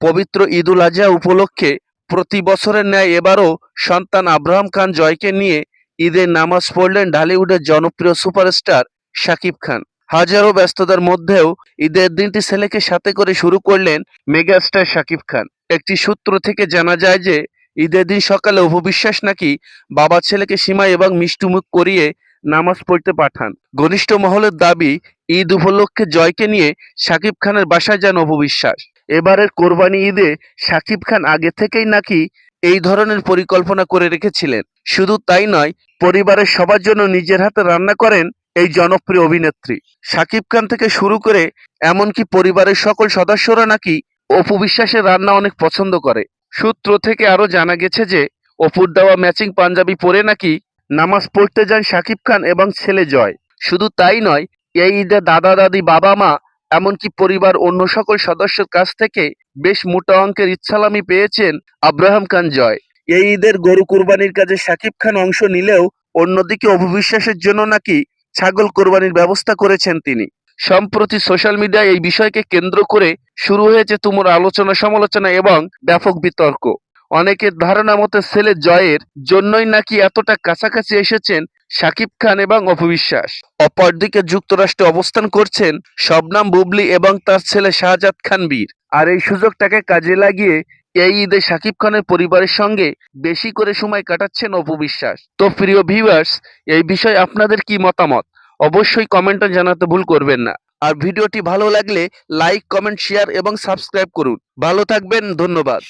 পবিত্র ঈদুল আজহা উপলক্ষে প্রতি বছরের ন্যায় এবারও সন্তান আব্রাহাম খান জয়কে নিয়ে ঈদের নামাজ পড়লেন ঢালিউডের জনপ্রিয় সুপারস্টার শাকিব খান। হাজারো ব্যস্ততার মধ্যেও ঈদের দিনটি ছেলেকে সাথে করে শুরু করলেন মেগাস্টার শাকিব খান। একটি সূত্র থেকে জানা যায় যে ঈদের দিন সকালে অপু বিশ্বাস নাকি বাবা ছেলেকে সিমাই এবং মিষ্টিমুখ করিয়ে নামাজ পড়তে পাঠান। ঘনিষ্ঠ মহলের দাবি, ঈদ উপলক্ষে জয়কে নিয়ে শাকিব খানের বাসায় যান অপু বিশ্বাস। এবারের কোরবানি ঈদে শাকিব খান আগে থেকেই নাকি এই ধরনের পরিকল্পনা করে রেখেছিলেন। শুধু তাই নয়, পরিবারের সবার জন্য নিজের হাতে রান্না করেন এই জনপ্রিয় অভিনেত্রী। শাকিব খান থেকে শুরু করে এমনকি পরিবারের সকল সদস্যরা নাকি অপু বিশ্বাসের রান্না অনেক পছন্দ করে। সূত্র থেকে আরো জানা গেছে যে অপুর দেওয়া ম্যাচিং পাঞ্জাবি পরে নাকি নামাজ পড়তে যান শাকিব খান এবং ছেলে জয়। শুধু তাই নয়, এই ঈদে দাদা দাদি, বাবা মা, এমনকি পরিবার অন্য সকল সদস্যের কাছ থেকে বেশ মোটা অঙ্কের ইচ্ছালামি পেয়েছেন আব্রাহাম খান জয়। এই ঈদের গরু কুরবানির কাজে শাকিব খান অংশ নিলেও অন্যদিকে অপু বিশ্বাসের জন্য নাকি ছাগল কোরবানির ব্যবস্থা করেছেন তিনি। সম্প্রতি সোশ্যাল মিডিয়ায় এই বিষয়কে কেন্দ্র করে শুরু হয়েছে তুমুল আলোচনা, সমালোচনা এবং ব্যাপক বিতর্ক। অনেকের ধারণা মতে ছেলে জয়ের জন্যই নাকি এতটা কাছাকাছি এসেছেন শাকিব খান এবং অপু বিশ্বাস। অপরদিকে যুক্তরাষ্ট্রে অবস্থান করছেন শবনম বুবলী এবং তার ছেলে শাহজাদ খান বীর। আর এই সুযোগটাকে কাজে লাগিয়ে এই ঈদে শাকিব খানের পরিবারের সঙ্গে বেশি করে সময় কাটাচ্ছেন অপু বিশ্বাস। তো প্রিয় ভিউয়ার্স, এই বিষয়ে আপনাদের কি মতামত অবশ্যই কমেন্টে জানাতে ভুল করবেন না। আর ভিডিওটি ভালো লাগলে লাইক, কমেন্ট, শেয়ার এবং সাবস্ক্রাইব করুন। ভালো থাকবেন, ধন্যবাদ।